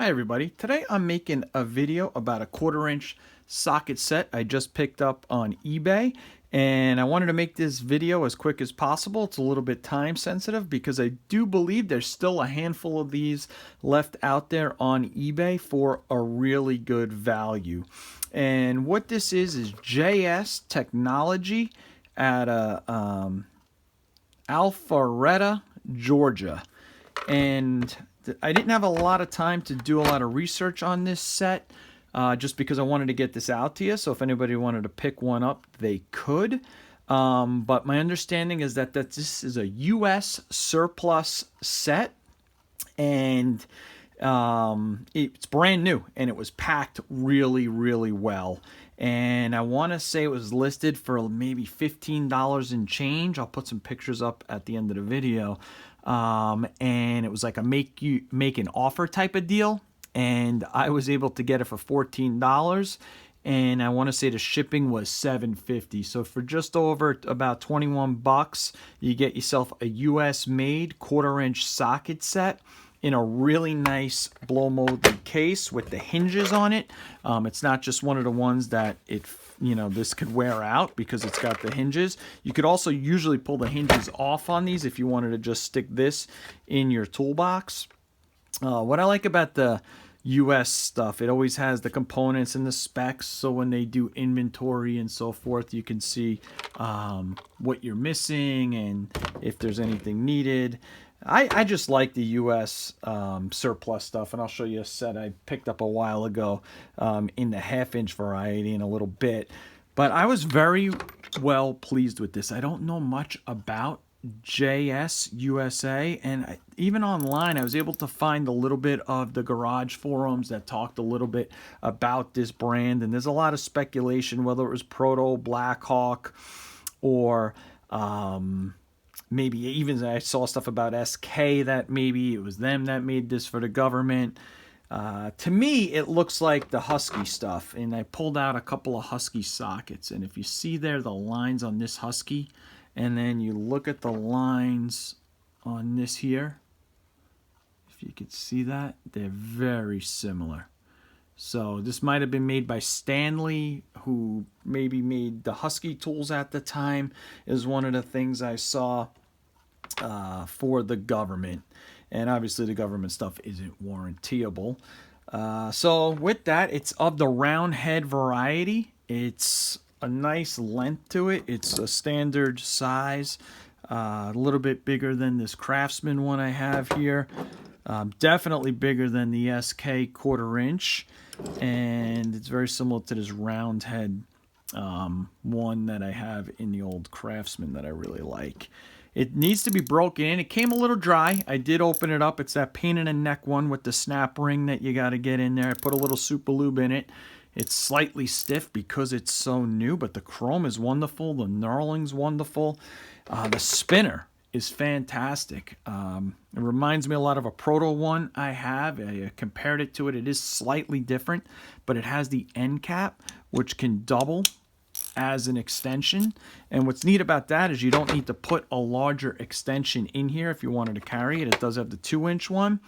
Hi everybody, today I'm making a video about a 1/4 inch socket set I just picked up on eBay, and I wanted to make this video as quick as possible. It's a little bit time sensitive because I do believe there's still a handful of these left out there on eBay for a really good value. And what this is JS Technology at Alpharetta, Georgia. And I didn't have a lot of time to do a lot of research on this set just because I wanted to get this out to you. So if anybody wanted to pick one up, they could. But my understanding is that this is a U.S. surplus set, and it's brand new, and it was packed really, really well. And I want to say it was listed for maybe $15 and change. I'll put some pictures up at the end of the video. And it was like a make an offer type of deal, and I was able to get it for $14, and I want to say the shipping was $7.50. So for just over about 21 bucks, you get yourself a US made 1/4 inch socket set in a really nice blow molded case with the hinges on it. It's not just one of the ones that this could wear out because it's got the hinges. You could also usually pull the hinges off on these if you wanted to just stick this in your toolbox. What I like about the US stuff, it always has the components and the specs, so when they do inventory and so forth, you can see what you're missing and if there's anything needed. I just like the US surplus stuff, and I'll show you a set I picked up a while ago in the 1/2 inch variety in a little bit. But I was very well pleased with this. I don't know much about JS USA, and even online I was able to find a little bit of the garage forums that talked a little bit about this brand, and there's a lot of speculation whether it was Proto, Blackhawk, or maybe even I saw stuff about SK that maybe it was them that made this for the government. To me, it looks like the Husky stuff, and I pulled out a couple of Husky sockets, and if you see there the lines on this Husky, and then you look at the lines on this here, if you could see that, they're very similar. So this might have been made by Stanley, who maybe made the Husky tools at the time, is one of the things I saw for the government. And obviously the government stuff isn't warrantyable. So with that, it's of the round head variety. It's a nice length to it. It's a standard size, a little bit bigger than this Craftsman one I have here. Definitely bigger than the SK 1/4 inch, and it's very similar to this round head one that I have in the old Craftsman that I really like. It needs to be broken in. It came a little dry. I did open it up. It's that pain in the neck one with the snap ring that you got to get in there. I put a little super lube in it. It's slightly stiff because it's so new, but the chrome is wonderful. The knurling's wonderful. The spinner is fantastic. It reminds me a lot of a Proto one I have. I compared it to it. It is slightly different, but it has the end cap, which can double as an extension. And what's neat about that is you don't need to put a larger extension in here if you wanted to carry it. It does have the 2-inch one.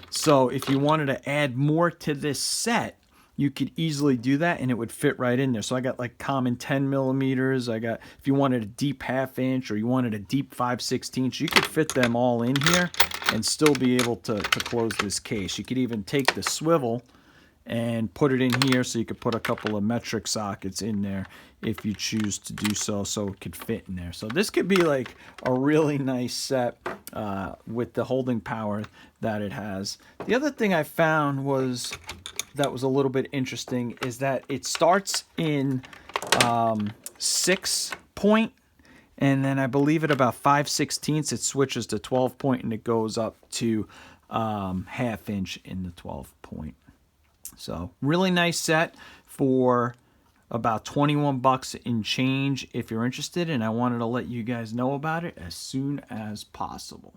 So if you wanted to add more to this set, you could easily do that, and it would fit right in there. So I got like common 10 millimeters. I got, if you wanted a deep 1/2 inch or you wanted a deep 5/16, you could fit them all in here and still be able to close this case. You could even take the swivel and put it in here, so you could put a couple of metric sockets in there if you choose to do so it could fit in there. So this could be like a really nice set with the holding power that it has. The other thing I found that was a little bit interesting is that it starts in 6 point, and then I believe at about 5/16 it switches to 12 point, and it goes up to 1/2 inch in the 12 point. So really nice set for about 21 bucks in change if you're interested, and I wanted to let you guys know about it as soon as possible.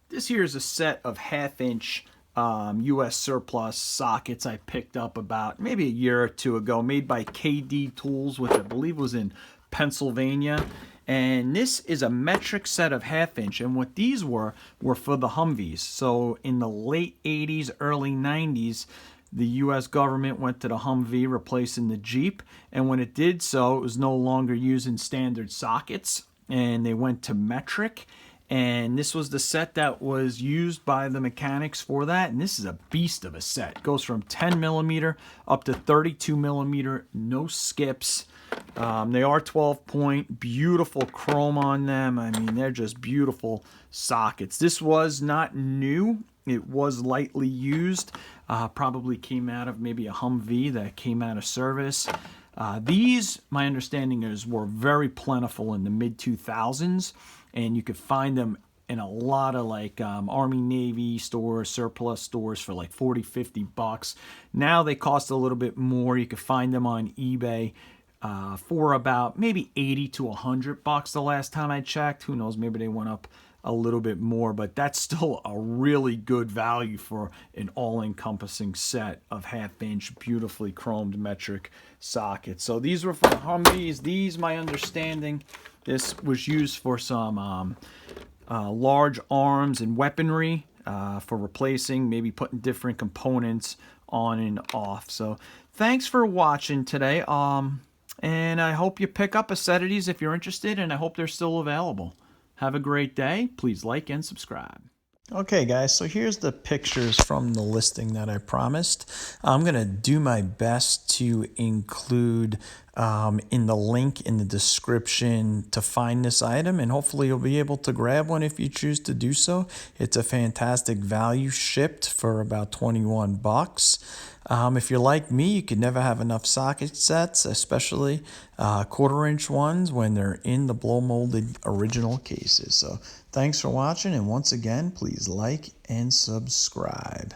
This here is a set of 1/2 inch US surplus sockets I picked up about maybe a year or two ago, made by KD Tools, which I believe was in Pennsylvania. And this is a metric set of 1/2 inch. And what these were for the Humvees. So in the late 80s, early 90s, the U.S. government went to the Humvee, replacing the Jeep. And when it did so, it was no longer using standard sockets, and they went to metric. And this was the set that was used by the mechanics for that. And this is a beast of a set. It goes from 10 millimeter up to 32 millimeter, no skips. They are 12 point, beautiful chrome on them. I mean, they're just beautiful sockets. This was not new. It was lightly used. Probably came out of maybe a Humvee that came out of service. These, my understanding is, were very plentiful in the mid-2000s, and you could find them in a lot of like Army, Navy stores, surplus stores for like 40, 50 bucks. Now they cost a little bit more. You could find them on eBay for about maybe 80 to 100 bucks the last time I checked. Who knows, maybe they went up a little bit more, but that's still a really good value for an all-encompassing set of 1/2 inch beautifully chromed metric sockets. So these were for the Humvees. These, my understanding, this was used for some large arms and weaponry for replacing, maybe putting different components on and off. So thanks for watching today. And I hope you pick up a set of these if you're interested, and I hope they're still available. Have a great day. Please like and subscribe. Okay, guys, so here's the pictures from the listing that I promised. I'm going to do my best to include in the link in the description to find this item, and hopefully you'll be able to grab one if you choose to do so. It's a fantastic value, shipped for about 21 bucks. If you're like me, you could never have enough socket sets, especially 1/4 inch ones when they're in the blow molded original cases. So thanks for watching, and once again, please like and subscribe.